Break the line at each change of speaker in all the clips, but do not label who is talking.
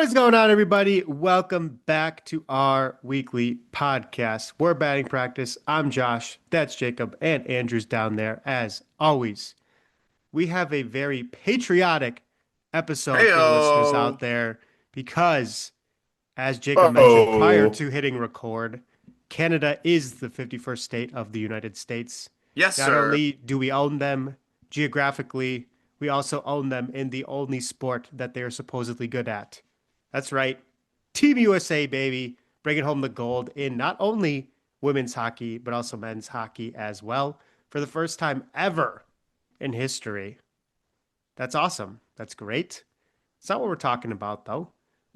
What is going on, everybody? Welcome back to our weekly podcast. We're batting practice. I'm Josh. That's Jacob, and Andrew's down there. As always, we have a very patriotic episode for the listeners
Heyo.
out there because, as Jacob mentioned prior
Oh,
to hitting record, Canada is the 51st state of the United States.
yes,
Not
sir.
only do we own them geographically, we also own them in the only sport that they are supposedly good at. That's right. Team USA, baby, bringing home the gold in not only women's hockey, but also men's hockey as well for the first time ever in history. That's awesome. That's great. It's not what we're talking about, though.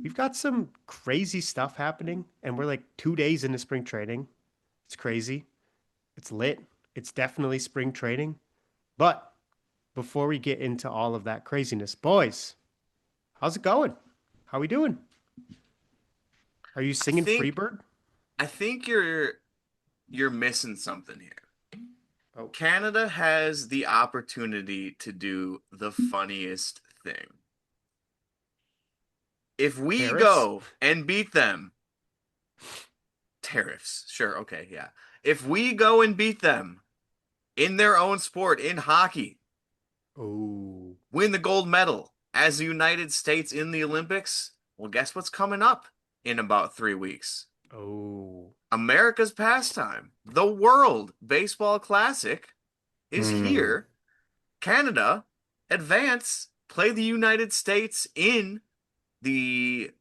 We've got some crazy stuff happening, and we're like 2 days into spring training. It's crazy. It's lit. It's definitely spring training. But before we get into all of that craziness, boys, how's it going? How we doing? Are you
I
singing
think
Freebird?
I think you're missing something here.
Oh,
Canada has the opportunity to do the funniest thing. If we
tariffs?
go and beat them, tariffs. Sure, okay, yeah. If we go and beat them in their own sport in hockey,
Oh,
win the gold medal as the United States in the Olympics, well, guess what's coming up in about 3 weeks?
oh.
America's pastime, the World Baseball Classic, is
Hmm.
here. Canada advance, play the United States in the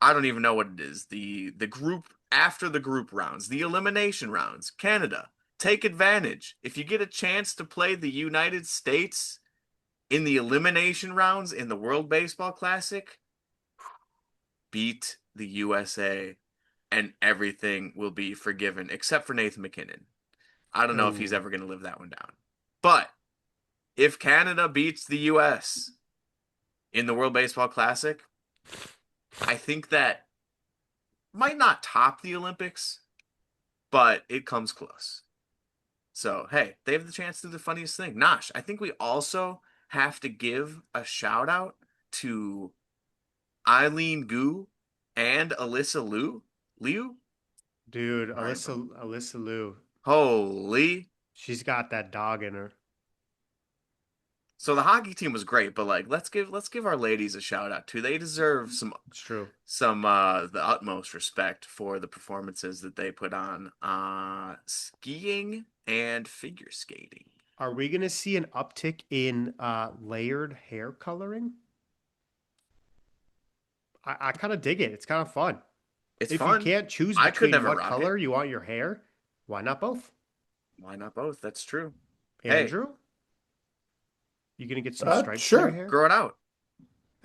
I don't even know what it is. The group after the group rounds, the elimination rounds. Canada, take advantage. If you get a chance to play the United States in the elimination rounds in the World Baseball Classic, beat the USA and everything will be forgiven except for Nathan McKinnon. I don't know if he's
Oh.
ever going to live that one down. But if Canada beats the US in the World Baseball Classic, I think that might not top the Olympics, but it comes close. So, hey, they have the chance to do the funniest thing. Nosh, I think we also have to give a shout out to Eileen Gu and Alyssa Liu.
Dude,
All right, bro.
Alyssa Liu,
Holy.
she's got that dog in her.
So the hockey team was great, but like let's give our ladies a shout out too. They deserve
It's true.
some the utmost respect for the performances that they put on skiing and figure skating.
Are we gonna see an uptick in layered hair coloring? I kind of dig it. It's kind of fun.
It's
If you
fun.
can't choose
I could
between
never
what
rock it.
color you want your hair, why not both?
Why not both? That's true. Hey,
Andrew, you gonna get some stripes in your
Sure.
hair?
grow it out.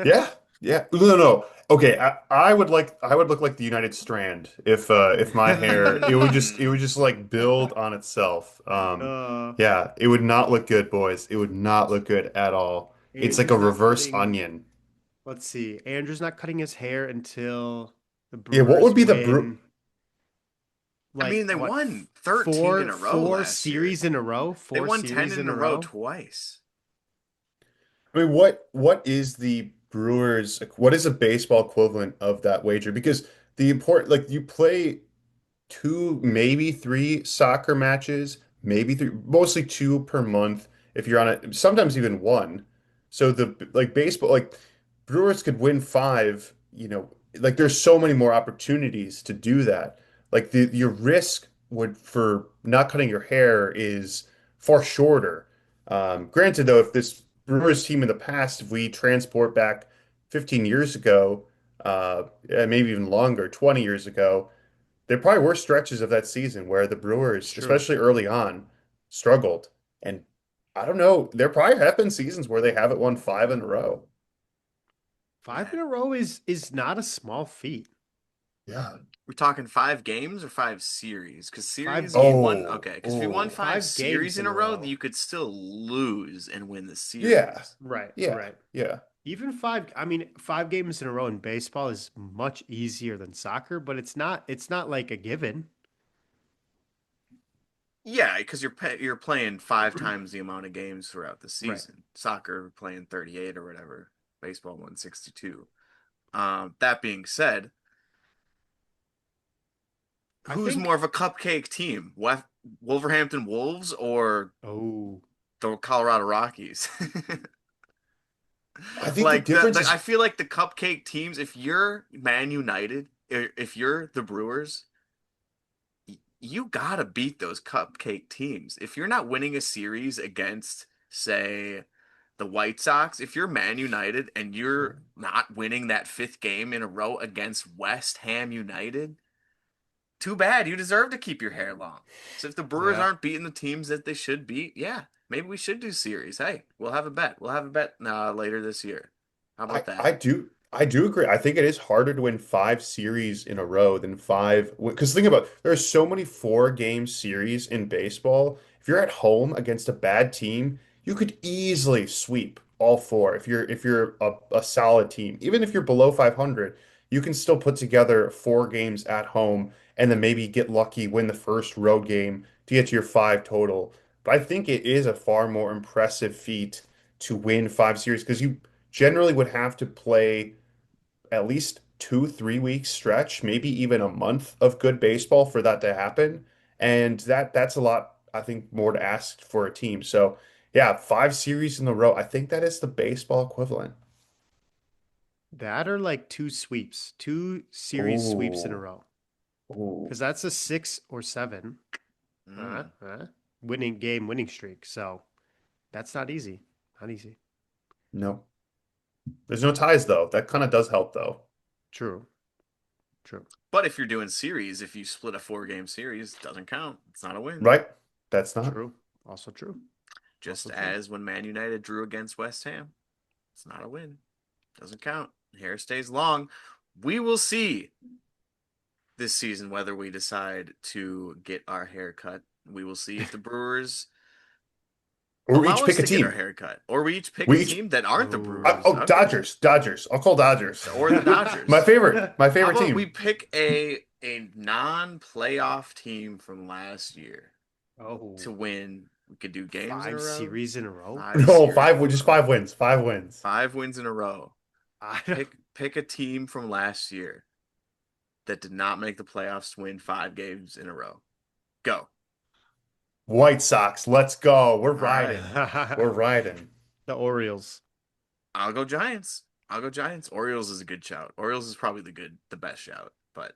Yeah. Yeah. No, no. Okay. I would look like the United Strand if my hair it would
Mm.
just like build on itself.
uh,
Yeah, it would not look good, boys. It would not look good at all. It's like a
Andrew's not
reverse
cutting.
onion.
Let's see. Andrew's not cutting his hair until the
Yeah, what would
Brewers
be the brew?
win
I
like
mean, they
what
won 13 in a row
four
last year.
series in a row?
They
Four
won 10
series
in
in
a
a
row
row?
twice.
I mean, what is the Brewers, like, what is a baseball equivalent of that wager? Because the important, like, you play two, maybe three soccer matches, maybe three, mostly two per month if you're on it, sometimes even one. So the like baseball, like Brewers could win five, like there's so many more opportunities to do that. Like your risk would for not cutting your hair is far shorter. Granted, though, if this Brewers team in the past, if we transport back 15 years ago, and maybe even longer, 20 years ago, there probably were stretches of that season where the
It's
Brewers,
true.
especially early on, struggled. And I don't know, there probably have been seasons where they haven't won five in a row.
Five
Yeah.
in a row is not a small feat.
Yeah.
We're talking 5 games or 5 series? Because
Five
series, if you won,
games.
Oh,
okay, because if you won
oh,
five
Five
series
games
in
in
a
a
row,
row.
you could still lose and win the
yeah,
series.
Right,
yeah,
right.
yeah.
Even I mean, 5 games in a row in baseball is much easier than soccer, but it's not like a given.
Yeah, because you're playing 5 times the amount of games throughout the
Right.
season. Soccer playing 38 or whatever. Baseball 162. That being said,
I
who's more
think.
of a cupcake team? Wolverhampton Wolves or
Oh,
the Colorado Rockies?
I think the
Like
difference
I
is
feel like the cupcake teams, if you're Man United, if you're the Brewers, you gotta beat those cupcake teams. If you're not winning a series against, say, the White Sox, if you're Man United and you're
sure.
not winning that fifth game in a row against West Ham United, too bad. You deserve to keep your hair long. So if the Brewers
Yeah.
aren't beating the teams that they should beat, yeah, maybe we should do series. Hey, we'll have a bet. We'll have a bet later this year. How
I
about that?
I do I do agree. I think it is harder to win 5 series in a row than five. Because think about there are so many 4 game series in baseball. If you're at home against a bad team, you could easily sweep all four. If you're a solid team, even if you're below 500, you can still put together 4 games at home and then maybe get lucky, win the first road game to get to your five total. But I think it is a far more impressive feat to win 5 series because you generally would have to play at least 2, 3 weeks stretch, maybe even a month of good baseball for that to happen. And that's a lot, I think, more to ask for a team. So yeah, 5 series in a row. I think that is the baseball equivalent.
That are like two sweeps, two series sweeps in a
Ooh,
row.
ooh,
Because that's a 6 or 7 uh,
Mm.
uh, winning streak. So that's not easy. Not easy.
no. There's no ties though. That kind of does help though,
True. True.
But if you're doing series, if you split a 4 game series, it doesn't count. It's not a win.
right? That's not.
True. Also true.
Just
Also true.
as when Man United drew against West Ham, it's not a win. Doesn't count. Hair stays long. We will see this season whether we decide to get our hair cut. We will see if the Brewers
Or
allow
each
us
pick a
to get our
team.
hair cut, or we each pick a
We each
team that aren't the Brewers.
oh,
Okay,
Dodgers, Dodgers. I'll call Dodgers.
or the
My
Dodgers.
favorite, my
How
favorite
about we
team.
pick a non-playoff team from last year
Oh,
to win? We could do games in a
five
row,
series in a row.
five
No,
series
five,
in a
just
row,
5 wins, 5 wins.
5 wins in a row.
I don't,
Pick a team from last year that did not make the playoffs to win 5 games in a row. Go.
White Sox, let's go. We're
All right.
riding. We're riding.
the Orioles.
I'll go Giants. I'll go Giants. Orioles is a good shout. Orioles is probably the best shout. But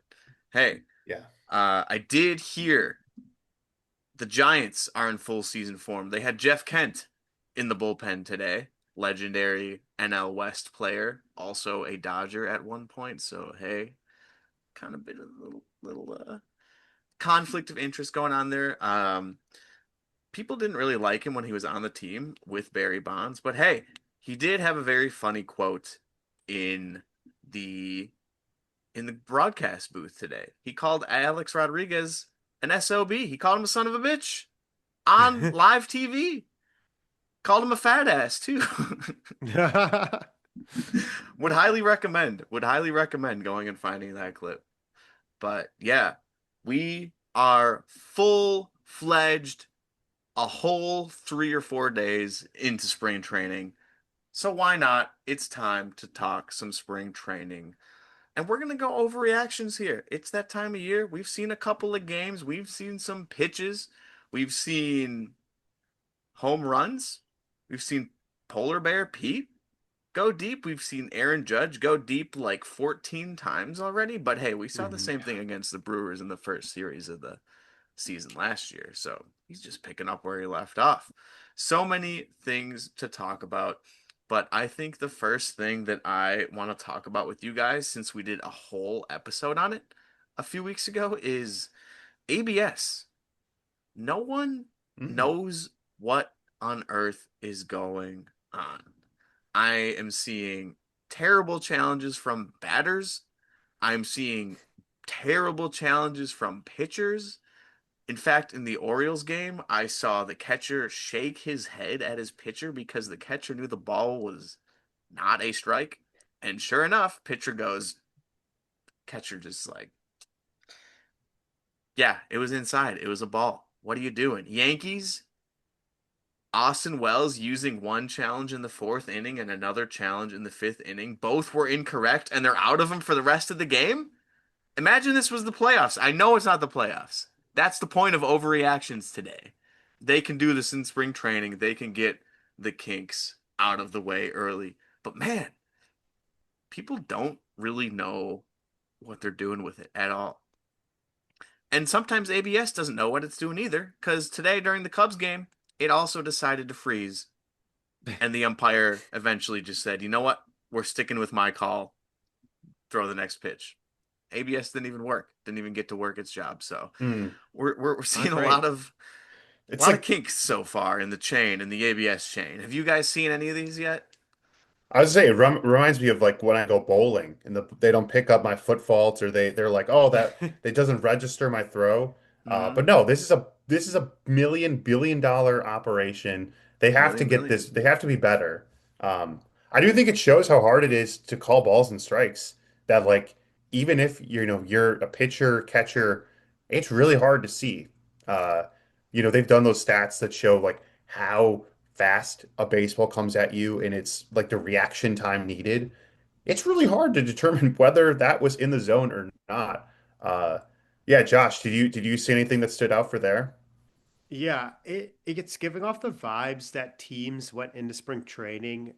hey,
Yeah.
I did hear the Giants are in full season form. They had Jeff Kent in the bullpen today, legendary NL West player, also a Dodger at one point. So hey, kind of been a little conflict of interest going on there. People didn't really like him when he was on the team with Barry Bonds, but hey, he did have a very funny quote in the broadcast booth today. He called Alex Rodriguez an SOB. He called him a son of a bitch on live TV. Called him a fat ass too. Would highly recommend. Would highly recommend going and finding that clip. But yeah, we are full fledged a whole 3 or 4 days into spring training. So why not? It's time to talk some spring training. And we're going to go overreactions here. It's that time of year. We've seen a couple of games. We've seen some pitches. We've seen home runs. We've seen Polar Bear Pete go deep. We've seen Aaron Judge go deep like 14 times already. But hey, we saw the
Mhm.
same thing against the Brewers in the first series of the season last year. So he's just picking up where he left off. So many things to talk about. But I think the first thing that I want to talk about with you guys, since we did a whole episode on it a few weeks ago, is ABS. No one
Mm.
knows what on earth is going on. I am seeing terrible challenges from batters. I'm seeing terrible challenges from pitchers. In fact, in the Orioles game, I saw the catcher shake his head at his pitcher because the catcher knew the ball was not a strike. And sure enough, pitcher goes, catcher just like, yeah, it was inside. It was a ball. What are you doing? Yankees, Austin Wells using one challenge in the fourth inning and another challenge in the fifth inning. Both were incorrect, and they're out of them for the rest of the game. Imagine this was the playoffs. I know it's not the playoffs. That's the point of overreactions today. They can do this in spring training. They can get the kinks out of the way early. But man, people don't really know what they're doing with it at all. And sometimes ABS doesn't know what it's doing either, because today during the Cubs game, it also decided to freeze. And the umpire eventually just said, you know what? We're sticking with my call. Throw the next pitch. ABS didn't even work. Didn't even get to work its job. So
Hmm.
we're
Not
seeing a
great.
lot of
It's like
kinks so far in the chain, in the ABS chain. Have you guys seen any of these yet?
I was saying, reminds me of like when I go bowling and they don't pick up my foot faults or they're like, oh, that it doesn't register my throw.
Mm-hmm.
But no, this is a $1 billion operation. They have to
Million
get
billion.
this. They have to be better. I do think it shows how hard it is to call balls and strikes. That like even if you're a pitcher catcher, it's really hard to see. Uh, they've done those stats that show like how fast a baseball comes at you and it's like the reaction time needed, it's really hard to determine whether that was in the zone or not. Uh, yeah, Josh, did you see anything that stood out for there?
Yeah, it gets giving off the vibes that teams went into spring training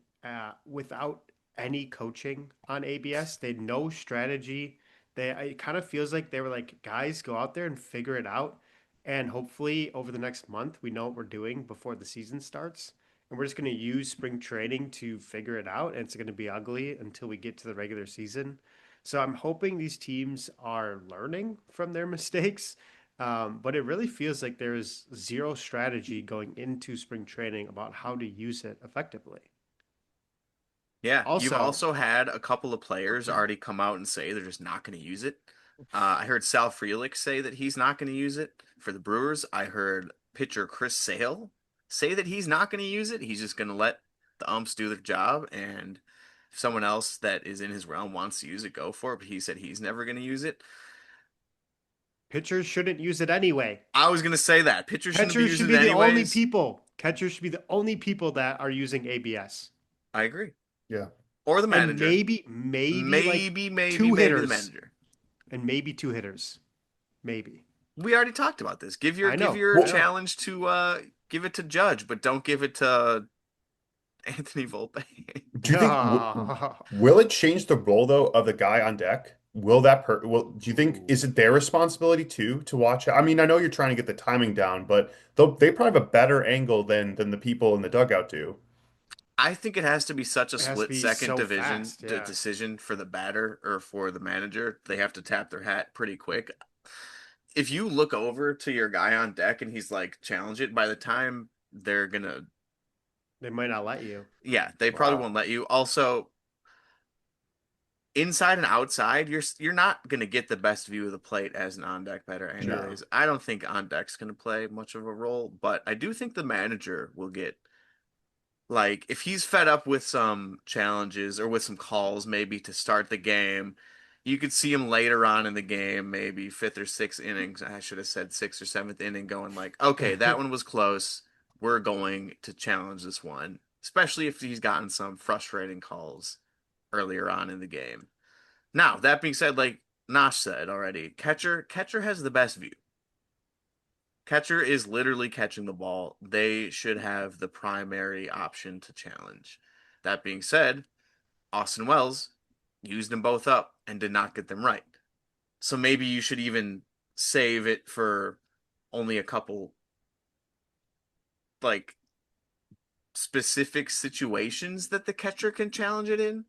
without any coaching on ABS. They had no strategy. It kind of feels like they were like, guys, go out there and figure it out. And hopefully over the next month, we know what we're doing before the season starts. And we're just going to use spring training to figure it out. And it's going to be ugly until we get to the regular season. So I'm hoping these teams are learning from their mistakes, but it really feels like there is zero strategy going into spring training about how to use it effectively.
Yeah, you've
Also,
also had a couple of players already come out and say they're just not going to use it. I heard Sal Frelick say that he's not going to use it for the Brewers. I heard pitcher Chris Sale say that he's not going to use it. He's just going to let the umps do their job, and if someone else that is in his realm wants to use it, go for it. But he said he's never going to use it.
pitchers shouldn't use it anyway.
I was going to say that pitchers shouldn't be
Catchers should
using it
be the only
anyways.
people. Catchers should be the only people that are using ABS.
I agree.
Yeah.
Or the
And
manager.
maybe like
Maybe
two
the
hitters.
manager.
And maybe two hitters. Maybe.
We already talked about this.
I
Give
know.
your
I
Well,
know.
challenge to give it to Judge, but don't give it to Anthony Volpe.
do you think will it change the role though of the guy on deck? Do you think
Ooh.
is it their responsibility too to watch out? I mean, I know you're trying to get the timing down, but they probably have a better angle than the people in the dugout do.
I think it has to be such a
It has to
split
be
second
so fast. Yeah.
decision for the batter or for the manager. They have to tap their hat pretty quick. If you look over to your guy on deck and he's like challenge it, by the time they're gonna,
They might not let you.
yeah, they probably
Wow.
won't let you. Also, inside and outside, you're not gonna get the best view of the plate as an on deck batter,
No.
anyways. I don't think on deck's gonna play much of a role, but I do think the manager will get, like, if he's fed up with some challenges or with some calls, maybe to start the game, you could see him later on in the game, maybe fifth or sixth innings. I should have said sixth or seventh inning, going like, okay, that one was close. We're going to challenge this one, especially if he's gotten some frustrating calls earlier on in the game. Now, that being said, like Nosh said already, catcher has the best view. Catcher is literally catching the ball. They should have the primary option to challenge. That being said, Austin Wells used them both up and did not get them right. So maybe you should even save it for only a couple, like, specific situations that the catcher can challenge it in.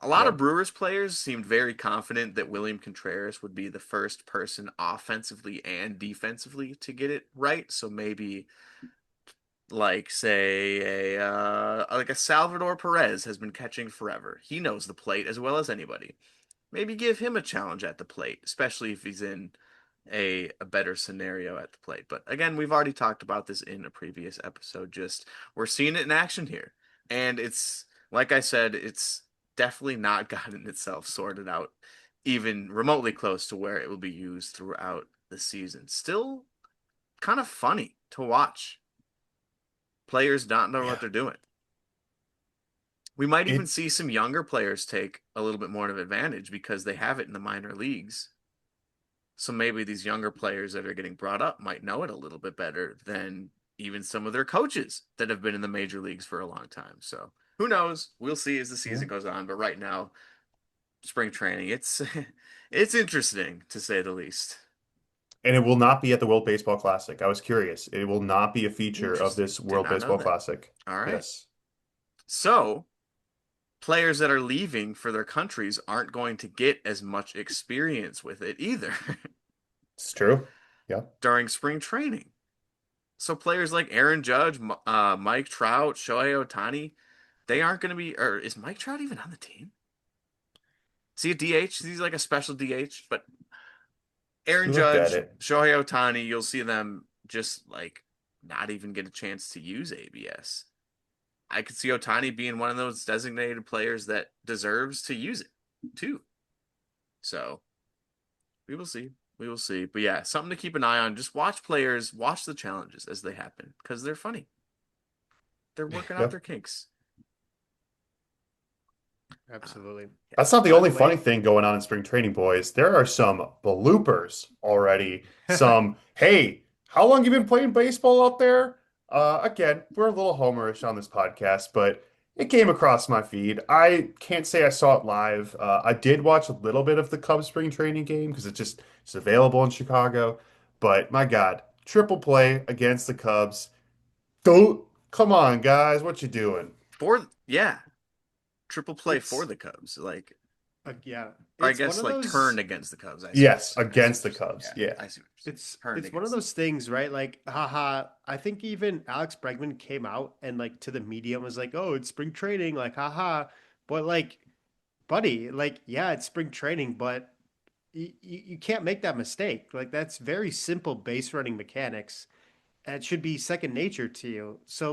A lot of
Yeah.
Brewers players seemed very confident that William Contreras would be the first person offensively and defensively to get it right. So maybe, like, say a Salvador Perez has been catching forever. He knows the plate as well as anybody. Maybe give him a challenge at the plate, especially if he's in a better scenario at the plate. But again, we've already talked about this in a previous episode. Just we're seeing it in action here. And it's, like I said, it's definitely not gotten itself sorted out even remotely close to where it will be used throughout the season. Still kind of funny to watch. Players not know what
Yeah.
they're doing. We might even
It's
see some younger players take a little bit more of advantage because they have it in the minor leagues. So maybe these younger players that are getting brought up might know it a little bit better than even some of their coaches that have been in the major leagues for a long time. So who knows? We'll see as the
yeah.
season goes on. But right now, spring training, it's it's interesting to say the least.
And it will not be at the World Baseball Classic. I was curious. It will not be a feature of
Interesting.
this
Did
World
not know
Baseball
that.
Classic.
All right.
Yes.
So players that are leaving for their countries aren't going to get as much experience with it either
It's true. Yeah.
during spring training. So players like Aaron Judge, Mike Trout, Shohei Ohtani, they aren't going to be. Or is Mike Trout even on the team? Is he a DH? He's like a special DH. But Aaron
We looked at
Judge,
it.
Shohei Ohtani, you'll see them just like not even get a chance to use ABS. I could see Ohtani being one of those designated players that deserves to use it too. So we will see. We will see. But yeah, something to keep an eye on. Just watch players, watch the challenges as they happen because they're funny. They're working out
Yep.
their kinks. Uh,
Absolutely.
yeah.
That's not the
By
only
the
funny
way,
thing going on in spring training, boys. There are some bloopers already. Some, hey, how long you been playing baseball out there? Again, we're a little homerish on this podcast, but it came across my feed. I can't say I saw it live. I did watch a little bit of the Cubs spring training game because it's available in Chicago. But my God, triple play against the Cubs. Don't come on, guys, what you doing?
For yeah, triple play for
it's
the Cubs. Like,
yeah,
or I
it's one
guess
of
like turned
those.
against the Cubs. I see what you're
Yes,
saying. I see
against
what
the
you're saying.
Cubs.
Yeah,
Yeah.
I see what you're saying.
It's
Turned
it's one of
against.
those things, right? Like, haha. I think even Alex Bregman came out and like to the media and was like, "Oh, it's spring training," like, haha. But like, buddy, like, yeah, it's spring training, but you can't make that mistake. Like, that's very simple base running mechanics. And it should be second nature to you. So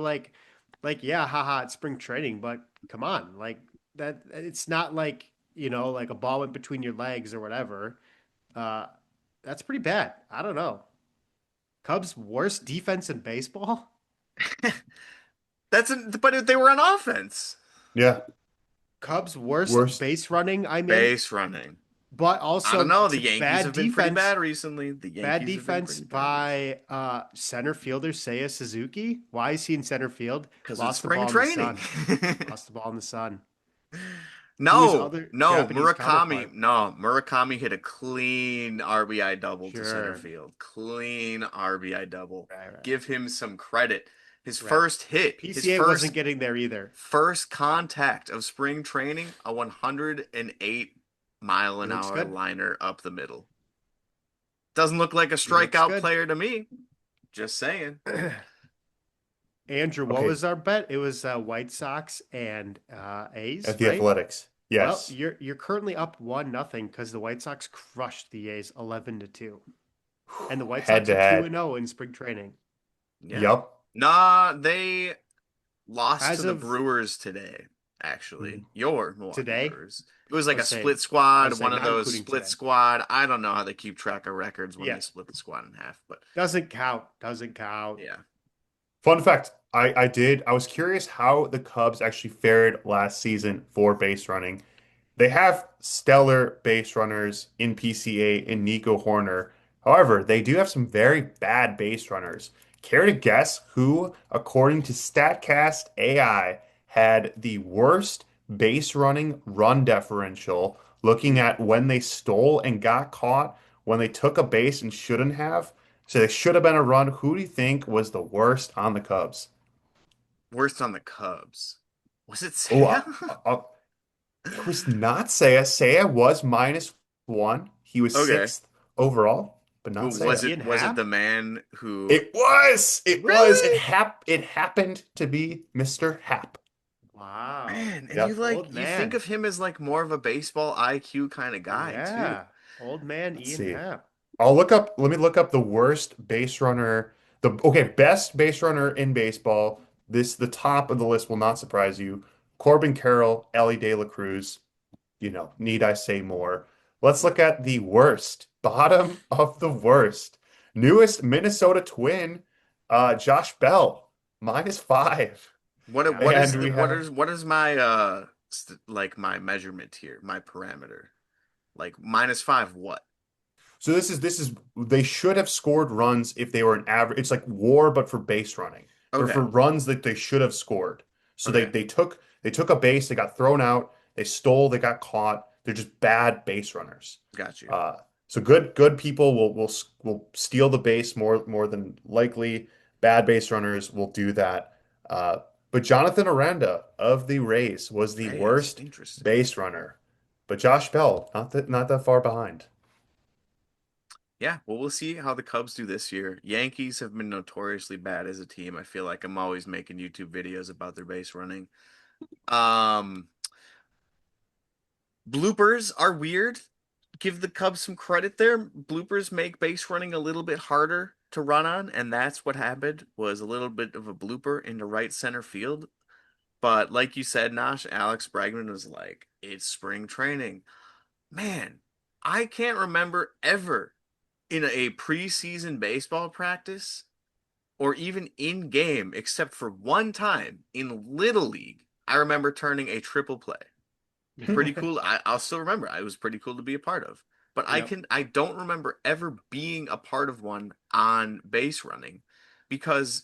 yeah, haha, it's spring training, but come on, like that. It's not like like a ball went between your legs or whatever. Uh, that's pretty bad. I don't know. Cubs' worst defense in baseball.
But they were on offense.
Yeah.
Cubs' worst
Worst.
base running. I meant,
Base running.
but
I don't
also
know. The
to
Yankees have
bad
been pretty
defense.
bad recently. The
Bad
Yankees have been
defense
pretty bad recently.
by center fielder Seiya Suzuki. Why is he in center field?
Because it's
Lost the
spring
ball in the
training.
sun. Lost the ball in the sun. To his
No,
other
no,
Japanese
Murakami.
counterpart.
No, Murakami hit a clean RBI double to center
Sure.
field. Clean RBI double.
Right.
Give him some credit. His
Right.
first hit, his
PCA wasn't
first
getting there either.
first contact of spring training, a 108 mile
He
an
looks
hour
good.
liner up the middle. Doesn't look like a
He looks
strikeout
good.
player to me. Just saying.
Andrew, what
Okay.
was our bet? It was White Sox and A's,
At the
right?
Athletics.
Well,
Yes.
you're currently up 1-0 because the White Sox crushed the A's 11-2. And the White
Head
Sox
to
are 2
head.
and 0 in spring training.
Yeah.
Yup.
Nah, they lost to
As
the
of
Brewers today, actually.
Mhm.
Your Milwaukee
today,
Brewers. It was like
let's
a
say
split squad,
say
one of
not
those
including
split
today.
squad. I don't know how they keep track of records when they
Yeah,
split the squad in half, but
doesn't count. Doesn't count.
yeah.
Fun fact, I was curious how the Cubs actually fared last season for base running. They have stellar base runners in PCA in Nico Horner. However, they do have some very bad base runners. Care to guess who, according to StatCast AI, had the worst base running run differential, looking
Hmm.
at when they stole and got caught, when they took a base and shouldn't have? So they should have been a run. Who do you think was the worst on the Cubs?
Worst on the Cubs. Was it
Oh,
Seiya?
it was not Seiya. Seiya was -1. He was
Okay.
sixth overall, but not
Was
Seiya.
it
Ian
was it
Happ?
the man who
It was. It was.
really?
It happened to be Mr. Hap.
Wow.
Man, and
Yep.
Old
you think
man.
of him as like more of a baseball IQ kind of guy too.
Yeah. Old man
Let's
Ian
see.
Happ.
Let me look up the worst base runner. Best base runner in baseball. The top of the list will not surprise you. Corbin Carroll, Ellie De La Cruz. Need I say more? Let's look
No.
at the worst, bottom of the worst. Newest Minnesota Twin, Josh Bell. -5.
Yeah.
And we have
what is my like my measurement here, my parameter? Like -5 what?
so this is they should have scored runs if they were an average. It's like WAR, but for base running. For
Okay.
runs that they should have scored. So they
Okay.
they took a base, they got thrown out, they stole, they got caught. They're just bad base runners.
Got you.
Uh, so good people will steal the base more than likely. Bad base runners will do that. Uh, but Jonathan Aranda of the Rays was the
Rays.
worst
Interesting.
base runner. But Josh Bell, not that far behind.
Yeah, well, we'll see how the Cubs do this year. Yankees have been notoriously bad as a team. I feel like I'm always making YouTube videos about their base running. Um, Bloopers are weird. Give the Cubs some credit there. Bloopers make base running a little bit harder to run on, and that's what happened was a little bit of a blooper into right center field. But like you said, Nosh, Alex Bregman was like, it's spring training. Man, I can't remember ever in a preseason baseball practice or even in game, except for one time in Little League, I remember turning a triple play. Pretty cool. I'll still remember. It was pretty cool to be a part of. But
Yep.
I don't remember ever being a part of one on base running because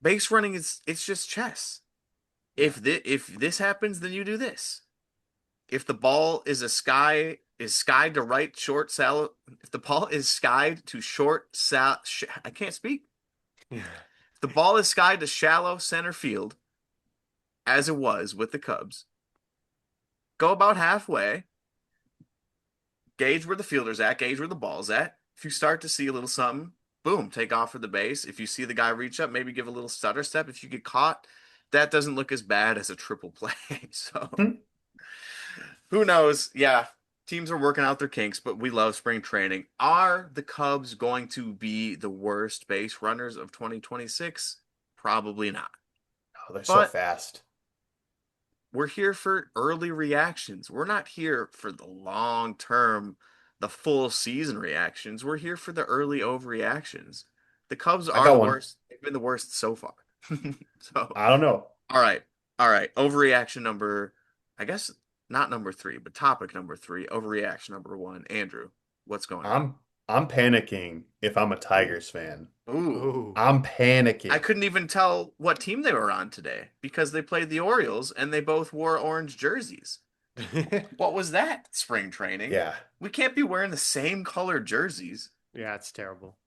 base running it's just chess.
Yeah.
If this happens, then you do this. If the ball is skied to right short sallow, if the ball is skied to short sal, I can't speak.
Yeah.
If the ball is skied to shallow center field, as it was with the Cubs, go about halfway, gauge where the fielder's at, gauge where the ball's at. If you start to see a little something, boom, take off for the base. If you see the guy reach up, maybe give a little stutter step. If you get caught, that doesn't look as bad as a triple play. So who knows? Yeah, teams are working out their kinks, but we love spring training. Are the Cubs going to be the worst base runners of 2026? Probably not.
Oh, they're so
But
fast.
we're here for early reactions. We're not here for the long term, the full season reactions. We're here for the early overreactions. The Cubs
I
are
got
the
one.
worst. They've been the worst so far. So,
I don't know.
all right. All right. Overreaction number, I guess not number three, but topic number three. Overreaction number one. Andrew, what's going on?
I'm panicking if I'm a Tigers fan.
Ooh.
Oh.
I'm
I
panicking.
couldn't even tell what team they were on today because they played the Orioles and they both wore orange jerseys. What was that, spring training?
Yeah.
We can't be wearing the same colored jerseys.
Yeah, it's terrible.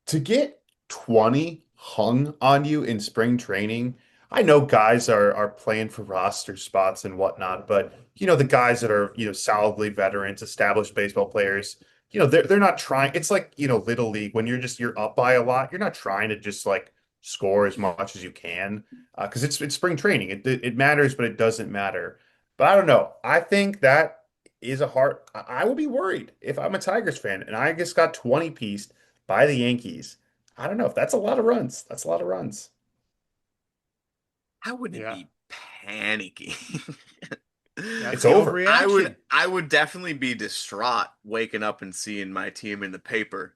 To get 20 hung on you in spring training, I know guys are playing for roster spots and whatnot, but the guys that are, solidly veterans, established baseball players, they're not trying. It's like, little league when you're up by a lot, you're not trying to just like score as much as you can because it's spring training. It matters, but it doesn't matter. But I don't know. I think that is a hard. I will be worried if I'm a Tigers fan and I just got 20 pieced by the Yankees. I don't know if that's a lot of runs. That's a lot of runs.
I wouldn't
Yeah.
be panicking.
That's
It's
the
over.
overreaction.
I would definitely be distraught waking up and seeing my team in the paper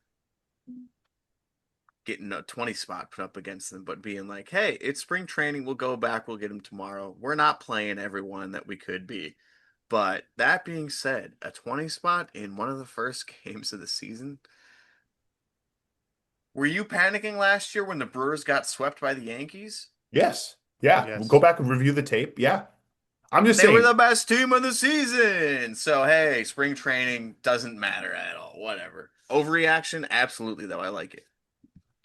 getting a 20 spot put up against them, but being like, hey, it's spring training. We'll go back. We'll get them tomorrow. We're not playing everyone that we could be. But that being said, a 20 spot in one of the first games of the season. Were you panicking last year when the Brewers got swept by the Yankees?
Yes. Yeah. We'll go
Yes.
back and review the tape. Yeah. I'm just
They were
saying.
the best team of the season. So, hey, spring training doesn't matter at all. Whatever. Overreaction? Absolutely, though. I like it.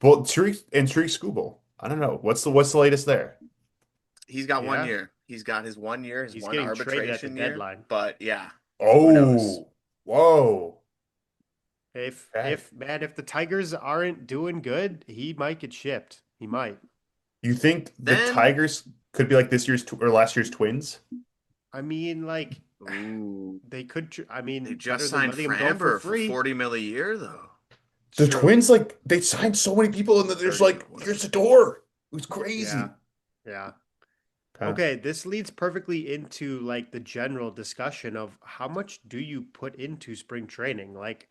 Well, Tariq Skubal. I don't know. What's the latest there?
He's got one
Yeah.
year. He's got his one year, his
He's
one
getting traded at the
arbitration year.
deadline.
But yeah, who knows?
Oh, whoa.
If
Okay.
if man, if the Tigers aren't doing good, he might get shipped. He might.
You think the
Then,
Tigers could be like this year's or last year's Twins?
I mean, like
ooh,
they could. I
they
mean, better
just
than
signed
letting him go for
Framber for
free.
40 mil a year, though.
It's
The
true.
Twins, like, they signed so many people, and then there's
30 mil,
like,
whatever.
here's the door. It was
Yeah.
crazy.
Yeah.
Okay.
Okay, this leads perfectly into like the general discussion of how much do you put into spring training? Like,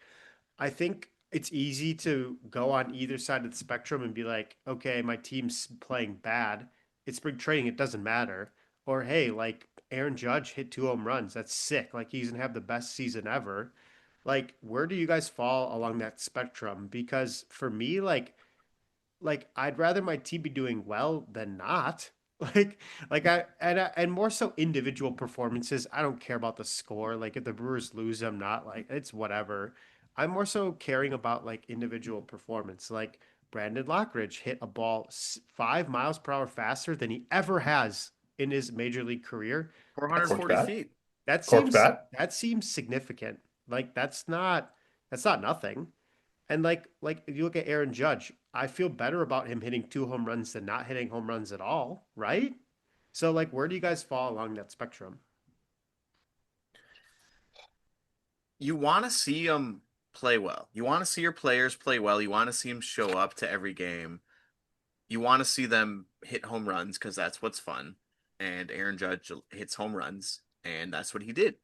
I think it's easy to go on either side of the spectrum and be like, okay, my team's playing bad. It's spring training, it doesn't matter. Or hey, like Aaron Judge hit 2 home runs. That's sick. Like he's gonna have the best season ever. Like, where do you guys fall along that spectrum? Because for me, like I'd rather my team be doing well than not. Like and more so individual performances. I don't care about the score. Like if the Brewers lose, I'm not like it's whatever. I'm more so caring about like individual performance. Like Brandon Lockridge hit a ball 5 miles per hour faster than he ever has in his major league career. That's
440
Cork's bat?
feet.
that
Cork's
seems
bat?
that seems significant. Like that's not nothing. And like if you look at Aaron Judge, I feel better about him hitting 2 home runs than not hitting home runs at all, right? So like where do you guys fall along that spectrum?
You want to see them play well. You want to see your players play well. You want to see them show up to every game. You want to see them hit home runs because that's what's fun. And Aaron Judge hits home runs, and that's what he did.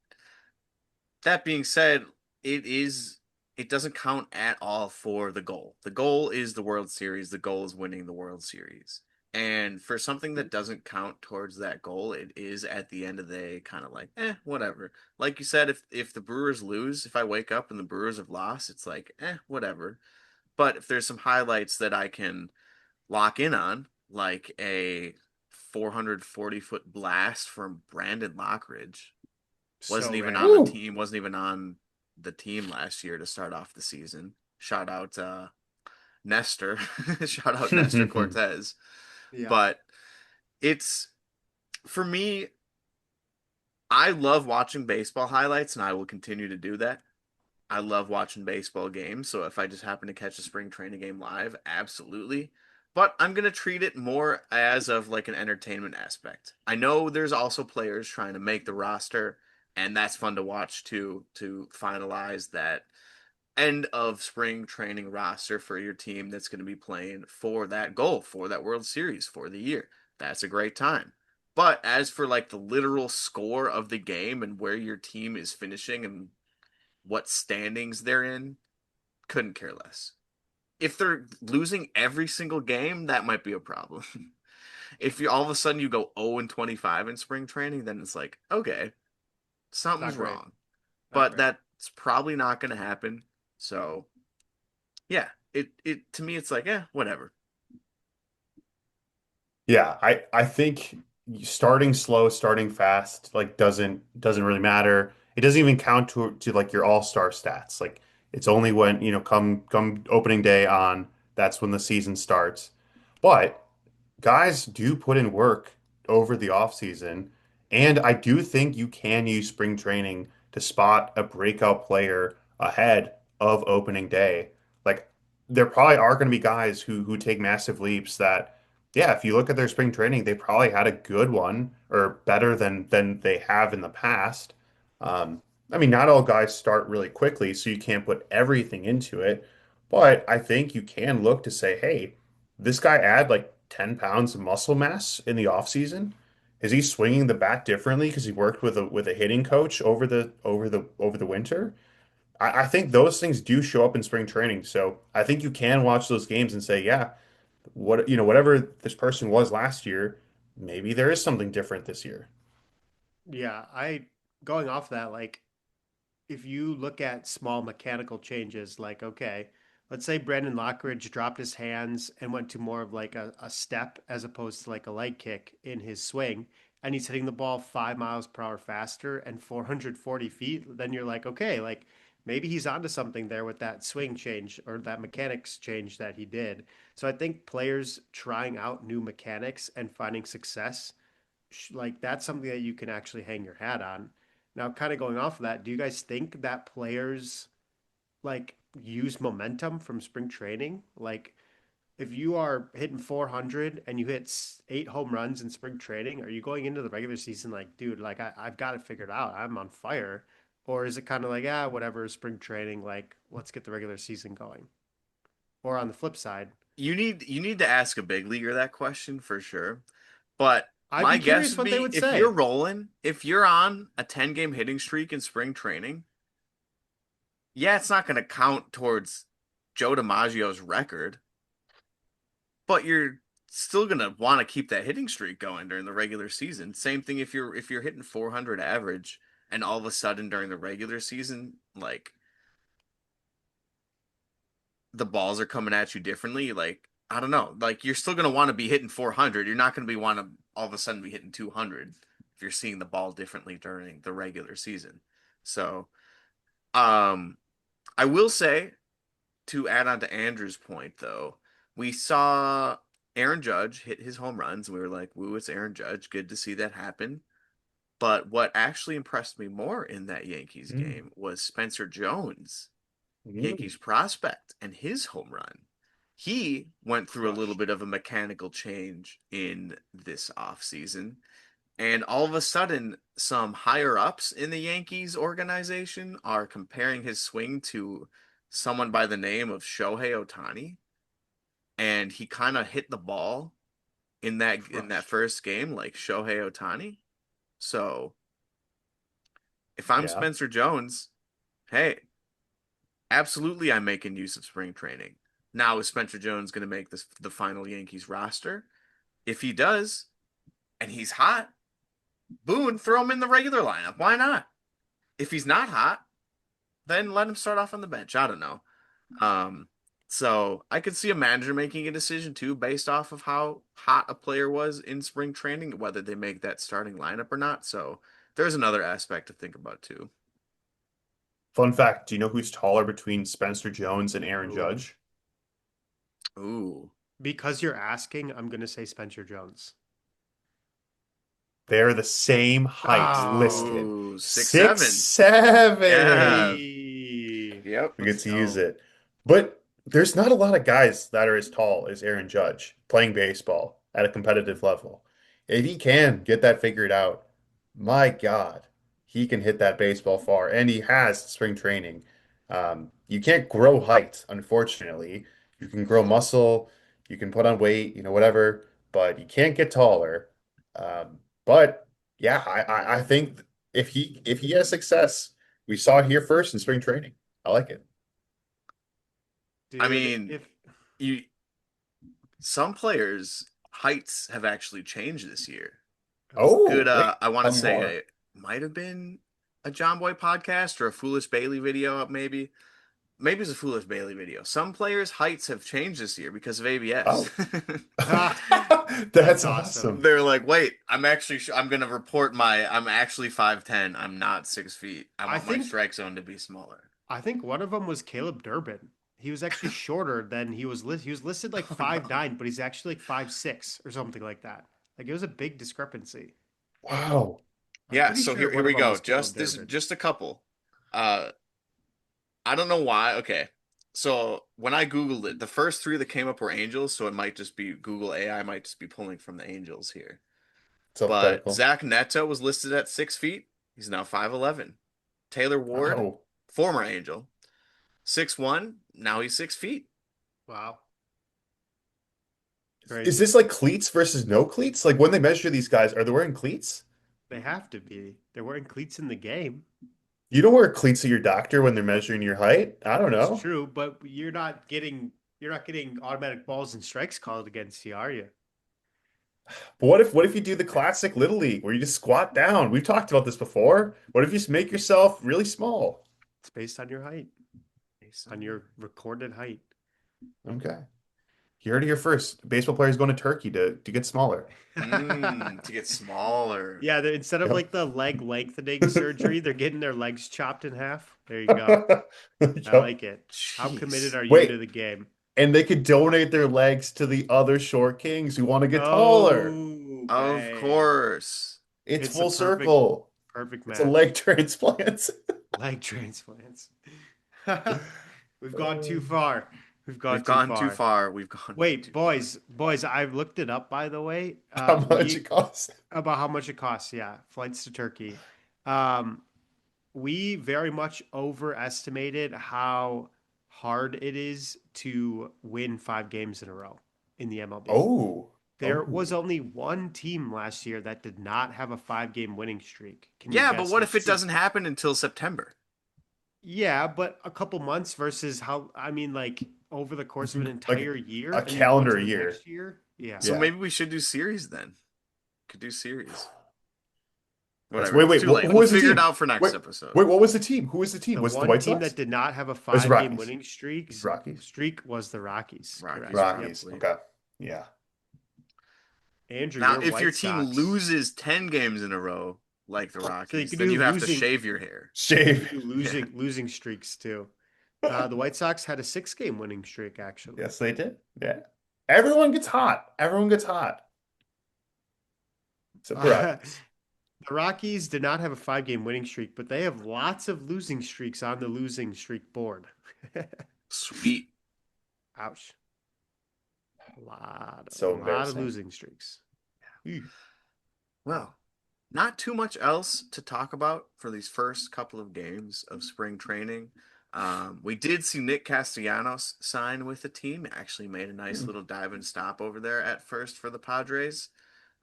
That being said, it doesn't count at all for the goal. The goal is the World Series. The goal is winning the World Series. And for something that doesn't count towards that goal, it is at the end of the day kind of like, whatever. Like you said, if the Brewers lose, if I wake up and the Brewers have lost, it's like, whatever. But if there's some highlights that I can lock in on, like a 440-foot blast from Brandon Lockridge,
So random.
Woo!
wasn't even on the team last year to start off the season. Shout out Nestor. Shout out Nestor Cortez.
Yeah.
But it's for me, I love watching baseball highlights and I will continue to do that. I love watching baseball games, so if I just happen to catch a spring training game live, absolutely. But I'm gonna treat it more as of like an entertainment aspect. I know there's also players trying to make the roster, and that's fun to watch too, to finalize that end of spring training roster for your team that's going to be playing for that goal, for that World Series, for the year. That's a great time. But as for like the literal score of the game and where your team is finishing and what standings they're in, couldn't care less. If they're losing every single game, that might be a problem. If you all of a sudden you go 0 and 25 in spring training, then it's like, okay, something's
Not great.
wrong.
Not
But
great.
that's probably not going to happen. So, yeah, it to me it's like, whatever.
Yeah, I think starting slow, starting fast, like doesn't really matter. It doesn't even count to like your all-star stats. Like it's only when, come opening day on, that's when the season starts. But guys do put in work over the offseason, and I do think you can use spring training to spot a breakout player ahead of opening day. Like there probably are going to be guys who take massive leaps that, yeah, if you look at their spring training, they probably had a good one or better than they have in the past. Um, I mean, not all guys start really quickly, so you can't put everything into it. But I think you can look to say, hey, this guy add like 10 pounds of muscle mass in the off season? Is he swinging the bat differently because he worked with a hitting coach over the winter? I think those things do show up in spring training. So I think you can watch those games and say, yeah, whatever this person was last year, maybe there is something different this year.
Yeah, I going off that, like if you look at small mechanical changes, like, okay, let's say Brandon Lockridge dropped his hands and went to more of like a step as opposed to like a leg kick in his swing, and he's hitting the ball 5 miles per hour faster and 440 feet, then you're like, okay, like maybe he's onto something there with that swing change or that mechanics change that he did. So I think players trying out new mechanics and finding success like that's something that you can actually hang your hat on. Now, kind of going off of that, do you guys think that players like use momentum from spring training? Like, if you are hitting 400 and you hit 8 home runs in spring training, are you going into the regular season like, dude, like I've got it figured out. I'm on fire. Or is it kind of like, whatever, spring training, like, let's get the regular season going? Or on the flip side,
You need to ask a big leaguer that question for sure. But
I'd
my
be
guess
curious
would
what they
be
would
if you're
say.
rolling, if you're on a 10-game hitting streak in spring training, yeah, it's not going to count towards Joe DiMaggio's record, but you're still gonna want to keep that hitting streak going during the regular season. Same thing if you're hitting 400 average and all of a sudden during the regular season, like the balls are coming at you differently, like I don't know, like you're still gonna want to be hitting 400. You're not gonna be want to all of a sudden be hitting 200 if you're seeing the ball differently during the regular season. So, um, I will say to add on to Andrew's point though, we saw Aaron Judge hit his home runs. And we were like, "Woo, it's Aaron Judge. Good to see that happen." But what actually impressed me more in that Yankees
Mm,
game was Spencer Jones,
mm.
Yankees prospect, and his home run. He went through a little
Crushed.
bit of a mechanical change in this offseason. And all of a sudden, some higher ups in the Yankees organization are comparing his swing to someone by the name of Shohei Ohtani. And he kind of hit the ball in that
Crushed.
first game like Shohei Ohtani. So if I'm
Yeah.
Spencer Jones, hey, absolutely I'm making use of spring training. Now is Spencer Jones going to make this the final Yankees roster? If he does, and he's hot, Boone, throw him in the regular lineup. Why not? If he's not hot, then let him start off on the bench. I don't know. Um, so I could see a manager making a decision too, based off of how hot a player was in spring training, whether they make that starting lineup or not. So there's another aspect to think about too.
Fun fact, do you know who's taller between Spencer Jones and Aaron
Ooh.
Judge?
Ooh,
Because you're asking, I'm gonna say Spencer Jones.
They're the same height
Oh,
listed.
ooh, 6'7".
6'7".
Yeah.
hey,
Yep.
We
let's
get to use
go.
it. But there's not a lot of guys that are as tall as Aaron Judge playing baseball at a competitive level. If he can get that figured out, my God, he can hit that baseball far, and he has spring training. You can't grow height, unfortunately. You can grow muscle, you can put on weight, whatever, but you can't get taller. But yeah, I think if he has success, we saw it here first in spring training. I like it.
I
Dude,
mean,
if
you some players' heights have actually changed this year. It was a good
Oh, wait,
I want to
tell me
say
more.
it might have been a John Boy podcast or a Foolish Bailey video maybe. Maybe it's a Foolish Bailey video. Some players' heights have changed this year because of ABS.
Oh,
ah, that's
that's
awesome.
awesome.
They're like, wait, I'm gonna report I'm actually 5'10". I'm not 6 feet. I
I
want my
think
strike zone to be smaller.
I think one of them was Caleb Durbin. He was actually shorter than he was listed like
Oh no.
5'9", but he's actually like 5'6" or something like that. Like it was a big discrepancy.
Wow.
I'm
Yeah,
pretty
so
sure
here
one of
we
them
go.
was Caleb
Just this
Durbin.
just a couple. Uh I don't know why. Okay. So when I Googled it, the first three that came up were angels, so it might just be Google AI might just be pulling from the angels here.
It's
But
alphabetical.
Zach Neto was listed at 6 feet. He's now 5'11". Taylor Ward,
Wow.
former angel, 6'1". Now he's 6 feet.
Wow,
Is
crazy.
this like cleats versus no cleats? Like when they measure these guys, are they wearing cleats?
They have to be. They're wearing cleats in the game.
You don't wear cleats at your doctor when they're measuring your height? I don't
It's
know.
true, but you're not getting automatic balls and strikes called against you, are you?
But what if you do the classic Little League where you just squat down? We've talked about this before. What if you just make yourself really small?
It's based on your height, on your recorded height.
Okay. You heard it here first. Baseball players going to Turkey to get smaller.
To get smaller.
Yeah, instead of
Yep.
like the leg lengthening surgery, they're getting their legs chopped in half. There you go. I
Yep.
like it. How committed
Jeez.
are you to
Wait,
the game?
and they could donate their legs to the other short kings who want to get taller.
Oh,
Of
bang.
course.
It's
It's a
full
perfect,
circle.
perfect
It's a
match.
leg transplant.
Leg transplants. We've gone too far. We've
We've
gone too
gone too
far.
far. We've gone
Wait,
too far.
boys, I've looked it up by the way.
How much it costs?
About how much it costs, yeah, flights to Turkey. Um, we very much overestimated how hard it is to win 5 games in a row in the MLB.
Oh,
There was
oh.
only one team last year that did not have a 5 game winning streak. Can you
Yeah, but
guess
what if
which
it
team?
doesn't happen until September?
Yeah, but a couple months versus how, I mean, like over the course of an
Like
entire year,
a
and you go into
calendar
the
year.
next year. Yeah.
So
Yeah.
maybe we should do series then. Could do series.
That's
Whatever.
wait,
It's
wait.
too late.
Who
We'll
is the
figure it
team?
out for next
Wait,
episode.
wait. What was the team? Who was the team?
The
Was it the
one
White
team
Sox?
that did not have a
It was the
5 game
Rockies.
winning streaks
Rockies.
streak was the Rockies.
Rockies,
Correct. Yep.
Rockies.
probably.
Okay. Yeah.
Andrew,
Now,
your
if your
White
team
Sox.
loses 10 games in a row, like the
So you
Rockies,
could
then
do
you have to
losing.
shave your hair.
You could
Shave.
do
Yeah.
losing streaks too. The White Sox had a 6 game winning streak actually.
Yes, they did. Yeah. Everyone gets hot. Everyone gets hot. Except the Rockies.
The Rockies did not have a 5 game winning streak, but they have lots of losing streaks on the losing streak board.
Sweet.
Ouch. A
So
lot of
embarrassing.
losing streaks. Ew.
Well, not too much else to talk about for these first couple of games of spring training. We did see Nick Castellanos sign with the team. Actually made a nice little dive and stop over there at first for the Padres.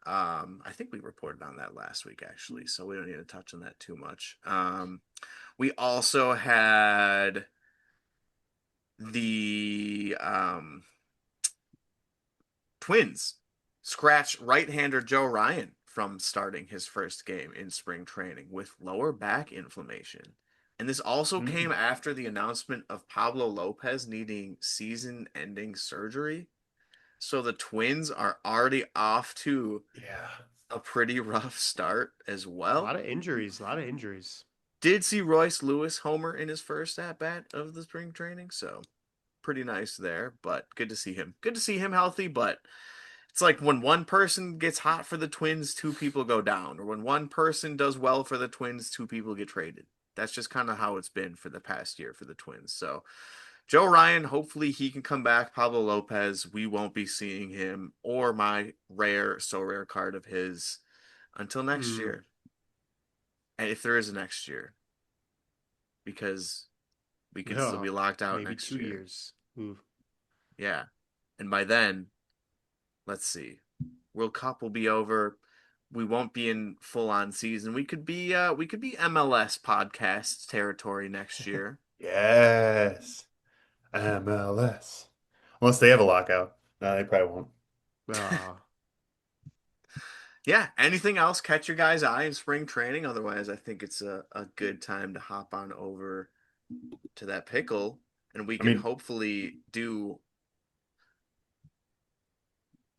I think we reported on that last week, actually, so we don't need to touch on that too much. We also had the Twins scratch right-hander Joe Ryan from starting his first game in spring training with lower back inflammation. And this also came after the announcement of Pablo Lopez needing season-ending surgery. So the Twins are already off to
Yeah.
a pretty rough start as
A
well.
lot of injuries. A lot of injuries.
Did see Royce Lewis homer in his first at-bat of the spring training, so pretty nice there, but good to see him. Good to see him healthy, but it's like when one person gets hot for the Twins, 2 people go down. Or when one person does well for the Twins, 2 people get traded. That's just kind of how it's been for the past year for the Twins. So Joe Ryan, hopefully he can come back. Pablo Lopez, we won't be seeing him or my so rare card of his until next year. And if there is a next year, because we could still be locked out
maybe
next
2
year.
years. Ooh.
Yeah. And by then, let's see. World Cup will be over. We won't be in full on season. We could be MLS podcast territory next year.
Yes. MLS. Unless they have a lockout. No, they probably won't.
Yeah. Anything else catch your guys' eye in spring training? Otherwise, I think it's a good time to hop on over to that pickle and we can hopefully do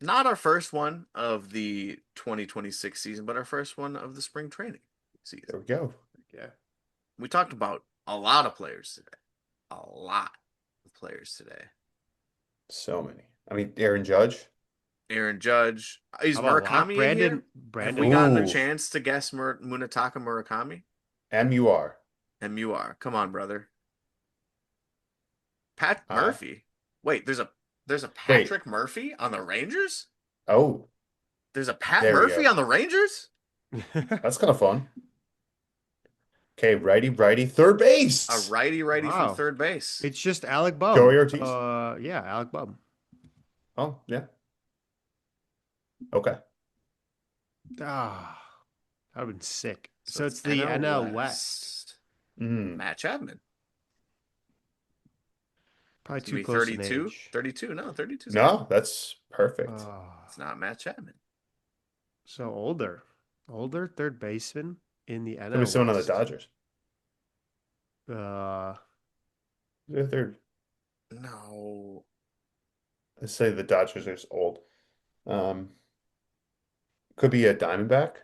not our first one of the 2026 season, but our first one of the spring training season.
There we go.
Yeah.
We talked about a lot of players today. A lot of players today.
So many. I mean, Aaron Judge.
Is
How about
Murakami in here? Have we
Brandon.
gotten a
Ooh.
chance to guess Munetaka Murakami?
MUR.
MUR. Come on, brother. Pat
Uh,
Murphy. Wait, there's a Patrick Murphy on the Rangers?
Oh,
There's a Pat
There we
Murphy
go.
on the Rangers?
that's kind of fun. Okay, righty, third base.
A righty
Wow.
from third base.
It's just Alec Bum.
Joey Ortiz.
Yeah, Alec Bum.
Oh, yeah. Okay.
Ah, that would have been sick.
So
So it's the NL West.
Matt Chapman.
Probably
It's gonna
too
be
close in
32.
age.
32. No, 32.
No, that's perfect.
It's not Matt Chapman.
So older third baseman in the NL
Could be someone on the
West.
Dodgers.
Uh,
They're
No.
let's say the Dodgers are just old. Could be a Diamondback.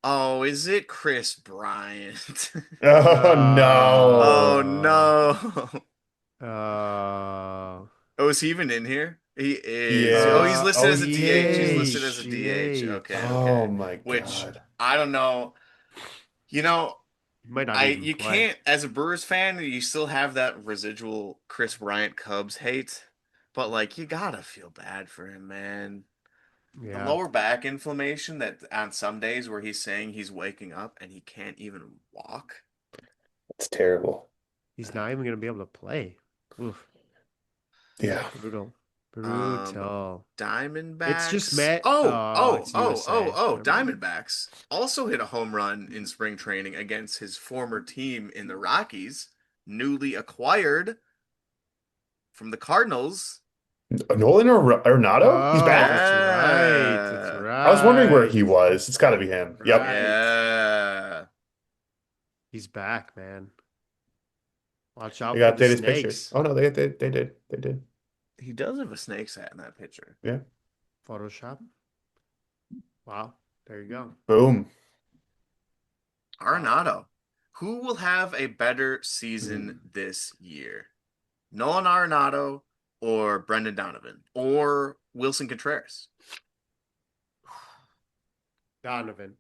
Oh, is it Chris Bryant?
Oh no.
Oh no.
uh,
Oh, is he even in here? He
He
is. Oh, he's
is.
listed
Oh,
as a
he
DH. He's
is.
listed as a DH. Okay,
Oh
okay.
my
Which
God.
I don't know. You know,
he might not even
you
play.
can't as a Brewers fan, you still have that residual Chris Bryant Cubs hate, but like you gotta feel bad for him, man. The
Yeah.
lower back inflammation that on some days where he's saying he's waking up and he can't even walk.
It's terrible.
He's not even gonna be able to play. Oof.
Yeah.
Brutal. Brutal.
Diamondbacks.
It's just Matt.
Oh,
it's USA. Never mind.
Diamondbacks also hit a home run in spring training against his former team in the Rockies, newly acquired from the Cardinals.
Nolan or Arenado? He's
Oh,
back.
that's right. That's
Yeah.
I was wondering where
right.
he was. It's got to be him. Yep.
Right.
Yeah.
He's back, man. Watch
They
out for
got
the
updated his picture.
snakes.
Oh no, they did.
He does have a snake's hat in that picture.
Yeah.
Photoshop. Wow. There you go.
Boom.
Wow.
Arenado. Who will have a better season this year? Nolan Arenado or Brendan Donovan or Wilson Contreras?
Donovan.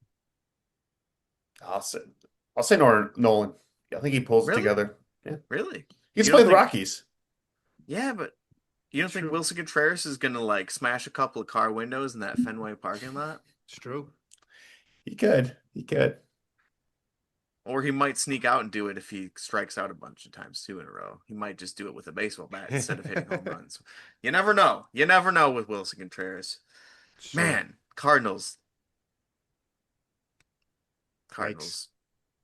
I'll say Nolan. I think he pulls it
Really?
together. Yeah.
Really?
He gets
You
to play
don't
the
think?
Rockies.
Yeah, but you don't think
True.
Wilson Contreras is gonna like smash a couple of car windows in that Fenway parking lot?
It's true.
He could. He could.
Or he might sneak out and do it if he strikes out a bunch of times two in a row. He might just do it with a baseball bat instead of hitting home runs. You never know. You never know with Wilson Contreras.
It's true.
Man, Cardinals.
Yikes.
Cardinals.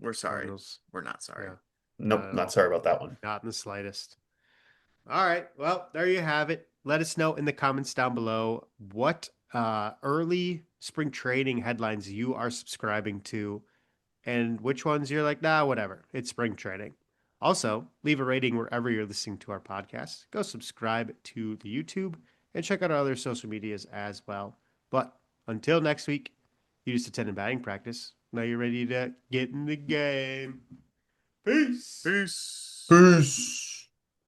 We're sorry.
Cardinals.
We're not sorry.
Yeah.
Nope,
Not at
not
all.
sorry about that one.
Not in the slightest. All right. Well, there you have it. Let us know in the comments down below what early spring training headlines you are subscribing to and which ones you're like, nah, whatever. It's spring training. Also, leave a rating wherever you're listening to our podcast. Go subscribe to the YouTube and check out our other social medias as well. But until next week, you just attended batting practice. Now you're ready to get in the game. Peace.
Peace.
Peace.